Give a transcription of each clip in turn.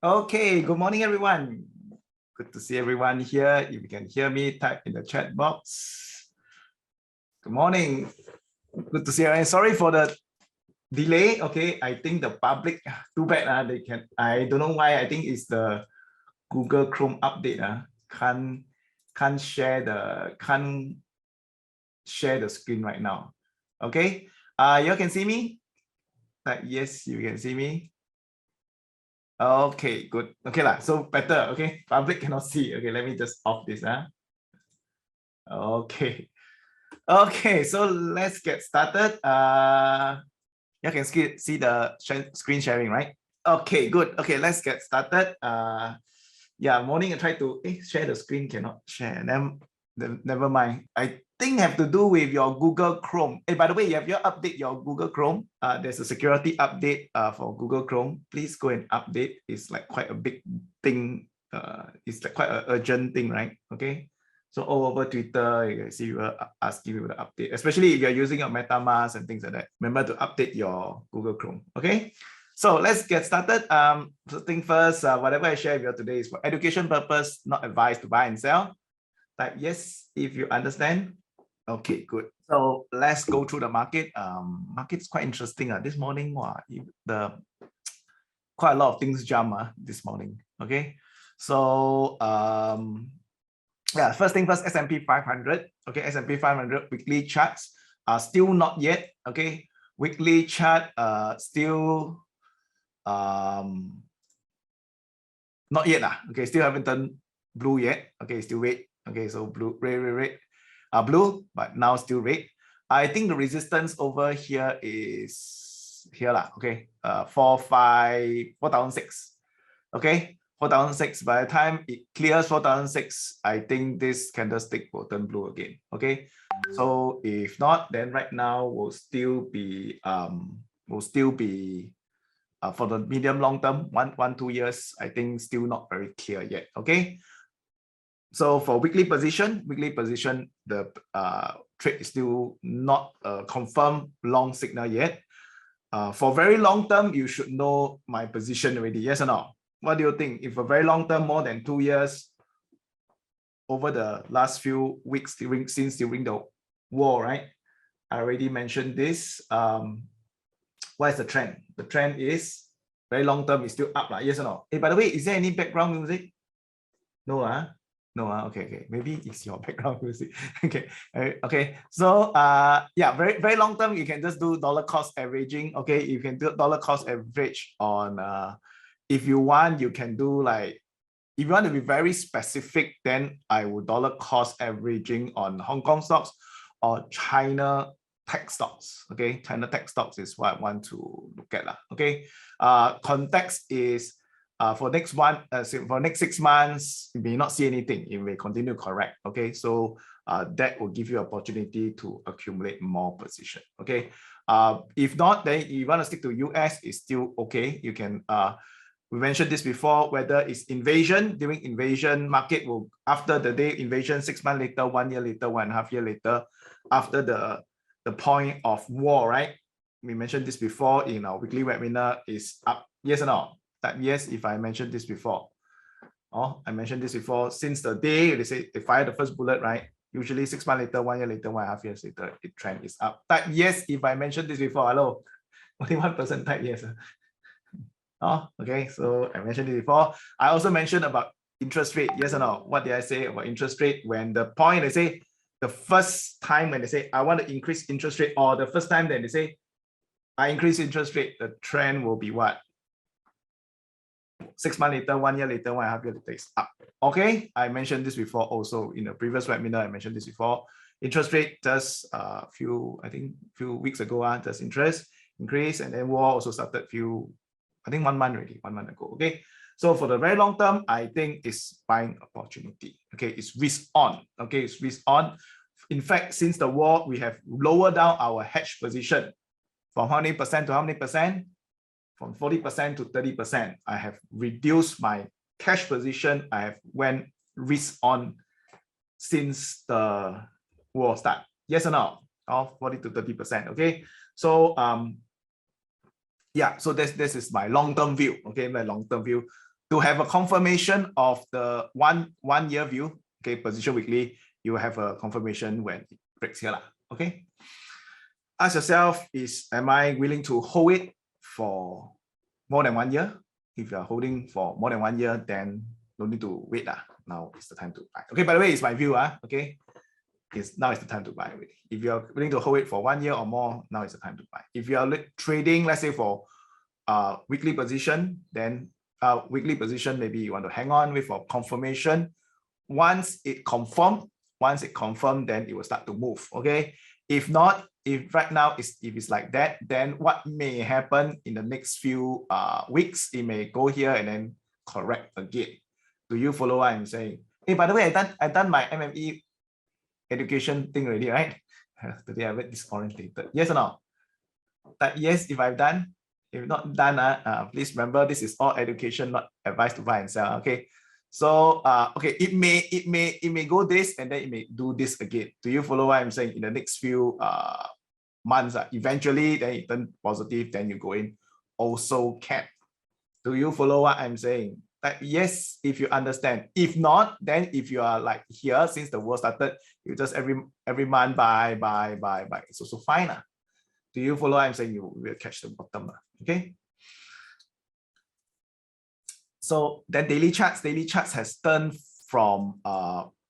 Okay, good morning, everyone. Good to see everyone here. If you can hear me, type in the chat box. Good morning. Good to see you. Sorry for the delay. Okay, I think the public, too bad. They can. I don't know why. I think it's the Google Chrome update. Can't share the screen right now. Okay. You can see me. Yes, you can see me. Okay, good. Okay lah. So better. Okay, public cannot see. Okay, let me just off this. Okay. Okay, so let's get started. You can see the screen sharing, right? Okay, good. Okay, let's get started. Yeah, morning I try to share the screen, cannot share. Then never mind. I think have to do with your Google Chrome. Hey, by the way, you have your update your Google Chrome. There's a security update for Google Chrome. Please go and update. It's like quite a big thing. It's like quite an urgent thing, right? Okay. So all over Twitter, you can see you are asking you to update, especially if you're using your MetaMask and things like that. Remember to update your Google Chrome. Okay. So let's get started. First thing first, whatever I share with you today is for education purpose, not advice to buy and sell. Type yes if you understand. Okay, good. So let's go through the market. Market's quite interesting. This morning, quite a lot of things jump this morning. Okay, so yeah, first thing first, S&P 500. Okay, S&P 500 weekly charts are still not yet. Okay, weekly chart still not yet. Okay, still haven't turned blue yet. Okay, still red. Okay, so blue, red, blue, but now still red. I think the resistance over here is here lah. Okay, 4,600. Okay, 4,600. By the time it clears 4,600, I think this candlestick will turn blue again. Okay, so if not, then right now will still be for the medium long term, 2 years, I think still not very clear yet. Okay. So for weekly position, the trade is still not a confirmed long signal yet. For very long term, you should know my position already. Yes or no? What do you think? If a very long term, more than 2 years, over the last few weeks since during the war, right? I already mentioned this. What is the trend? The trend is very long term is still up. Yes or no? Hey, by the way, is there any background music? No, no, okay, maybe it's your background music. Okay, okay. So yeah, very long term, you can just do dollar cost averaging. Okay, you can do dollar cost average on if you want, you can do like, if you want to be very specific, then I would dollar cost averaging on Hong Kong stocks or China tech stocks. Okay, China tech stocks is what I want to look at. Okay, context is for next 6 months, you may not see anything. It may continue to correct. Okay, so that will give you opportunity to accumulate more position. Okay, if not, then you want to stick to US, is still okay. You can we mentioned this before, whether it's invasion, during invasion, market will, after the day invasion, 6 months later, 1 year later, 1.5 years later, after the point of war, right? We mentioned this before in our weekly webinar, is up. Yes or no? That yes, if I mentioned this before. Oh, I mentioned this before. Since the day they say they fire the first bullet, right? Usually 6 months later, 1 year later, 1.5 years later, the trend is up. That yes, if I mentioned this before. Hello, only 1% type yes. Oh, okay. So I mentioned it before. I also mentioned about interest rate. Yes or no? What did I say about interest rate? When the point they say the first time when they say I want to increase interest rate, or the first time that they say I increase interest rate, the trend will be what? 6 months later, 1 year later, 1.5 years later, it's up. Okay, I mentioned this before also in the previous webinar. I mentioned this before. Interest rate just I think few weeks ago, just interest increase, and then war also started I think 1 month already, 1 month ago. Okay, so for the very long term, I think it's buying opportunity. Okay, it's risk on. Okay, it's risk on. In fact, since the war, we have lowered down our hedge position from how many percent to how many percent? From 40% to 30%. I have reduced my cash position. I have went risk on since the war start. Yes or no? Of 40 to 30%. Okay, so yeah, so this is my long-term view. Okay, my long-term view. to have a confirmation of the one year view, okay, position weekly, you have a confirmation when it breaks here, okay. Ask yourself, am I willing to hold it for more than 1 year? If you are holding for more than 1 year, then no need to wait. Now is the time to buy. Okay, by the way, it's my view. Okay, now is the time to buy. If you are willing to hold it for 1 year or more, now is the time to buy. If you are trading, let's say for weekly position, then weekly position, maybe you want to hang on with for confirmation. Once it confirmed, then it will start to move. Okay. If not, if right now if it's like that, then what may happen in the next few weeks, it may go here and then correct again. Do you follow what I'm saying? Hey, by the way, I done my MME education thing already, right? Today I read disorientated. Yes or no? That yes, if I've done. If not done, please remember this is all education, not advice to buy and sell. Okay. So okay, it may go this and then it may do this again. Do you follow what I'm saying? In the next few months, eventually then it turn positive, then you go in. Also can. Do you follow what I'm saying? That yes, if you understand. If not, then if you are like here since the war started, you just every month buy. It's also fine. Do you follow what I'm saying? You will catch the bottom. Okay. So then daily charts has turned from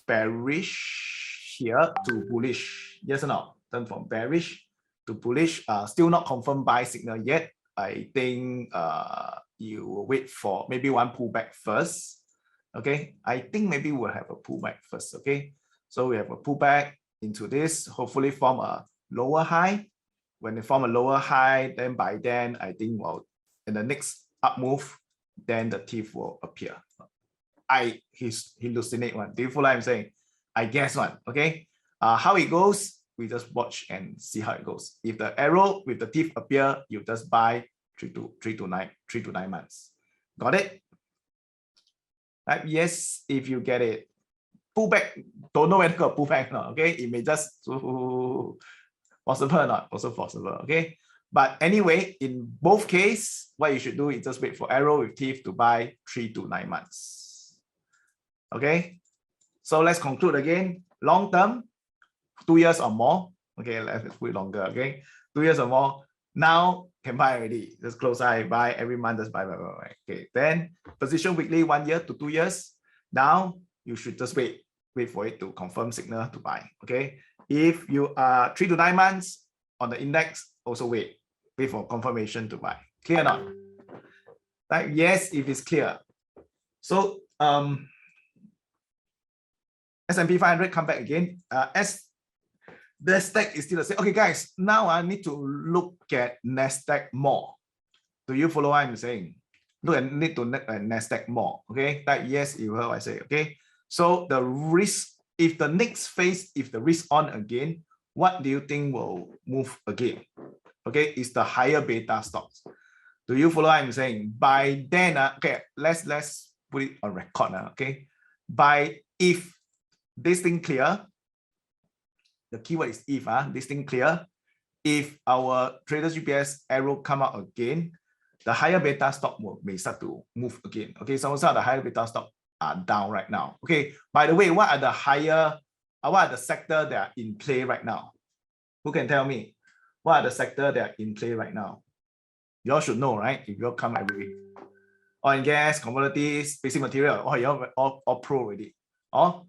bearish here to bullish. Yes or no? Turned from bearish to bullish. Still not confirmed buy signal yet. I think you will wait for maybe one pullback first. Okay. I think maybe we'll have a pullback first. Okay. So we have a pullback into this, hopefully form a lower high. When they form a lower high, then by then I think, well, in the next up move, then the thief will appear. He hallucinate one. Do you follow what I'm saying? I guess one. Okay. How it goes, we just watch and see how it goes. If the arrow with the thief appear, you just buy 3 to 9 months. Got it? Right? Yes, if you get it. Pullback, don't know whether to pullback or not. Okay, it may just possible or not, also possible. Okay, but anyway, in both cases, what you should do is just wait for arrow with thief to buy 3 to 9 months. Okay, so let's conclude again. Long term, 2 years or more. Okay, let's put it longer. Okay, 2 years or more. Now can buy already. Just close eye, buy every month. Just buy. Okay, then position weekly 1 year to 2 years. Now you should just wait for it to confirm signal to buy. Okay. If you are 3 to 9 months on the index, also wait for confirmation to buy. Clear or not? Like yes, if it's clear. So S&P 500 come back again. As Nasdaq is still the same. Okay, guys. Now I need to look at Nasdaq more. Do you follow what I'm saying? Need to look at Nasdaq more. Okay. That yes, you heard what I say. Okay. So the risk. If the next phase, if the risk on again, what do you think will move again? Okay, it's the higher beta stocks. Do you follow what I'm saying? By then, okay, let's put it on record now. Okay, if this thing clear, the keyword is if. This thing clear. If our traders GPS arrow come out again, the higher beta stock may start to move again. Okay, so some of the higher beta stock are down right now. Okay, by the way, what are the sector that are in play right now? Who can tell me what are the sector that are in play right now? You all should know, right? If you all come every week. Oil and gas, commodities, basic material, you all pro already. Or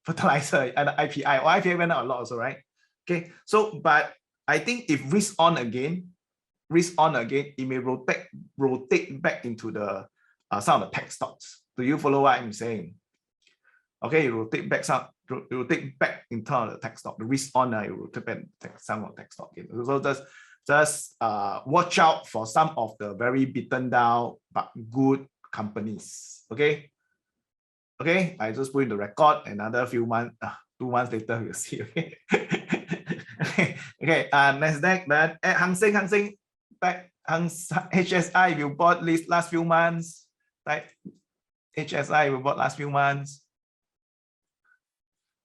fertilizer and IPI. Or IPI went out a lot also, right? Okay, so but I think if risk on again, it may rotate back into the some of the tech stocks. Do you follow what I'm saying? Okay, you rotate back in terms of the tech stock. The risk on, you rotate back some of the tech stock. So just watch out for some of the very beaten down but good companies. Okay. Okay, I just put in the record. Another few months, 2 months later, we'll see. Okay. Okay. Nasdaq, then Hang Seng back. HSI, you bought last few months. Like HSI, we bought last few months.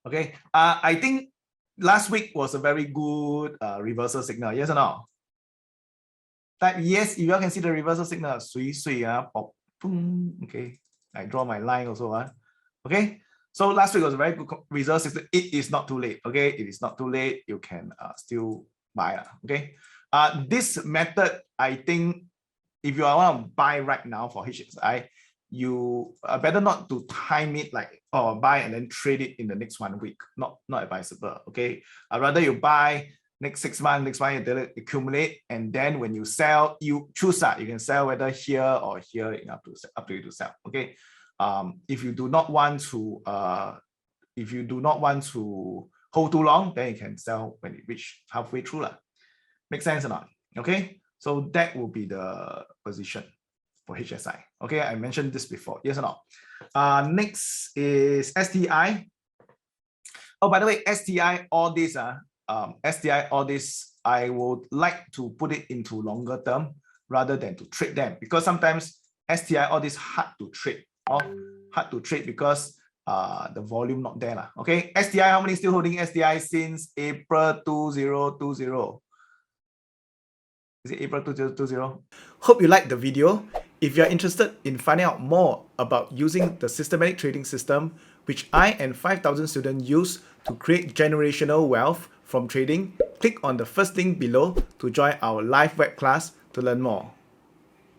Okay. I think last week was a very good reversal signal. Yes or no? That yes, if you all can see the reversal signal, pop, boom. Okay. I draw my line also. Okay. So last week was a very good result system. It is not too late. Okay. It is not too late. You can still buy. Okay. This method, I think, if you want to buy right now for HSI, you better not to time it like buy and then trade it in the next 1 week. Not advisable. Okay. Rather you buy next 6 months, next month you accumulate, and then when you sell, you choose that you can sell whether here or here, up to you to sell. Okay. If you do not want to hold too long, then you can sell when it reach halfway through. Make sense or not? Okay. So that will be the position for HSI. Okay, I mentioned this before. Yes or no? Next is STI. Oh, by the way, STI, all this, I would like to put it into longer term rather than to trade them, because sometimes STI, all this hard to trade. Hard to trade because the volume not there. Okay, STI, how many still holding STI since April 2020? Is it April 2020? Hope you liked the video. If you're interested in finding out more about using the systematic trading system, which I and 5,000 students use to create generational wealth from trading, click on the first link below to join our live web class to learn more.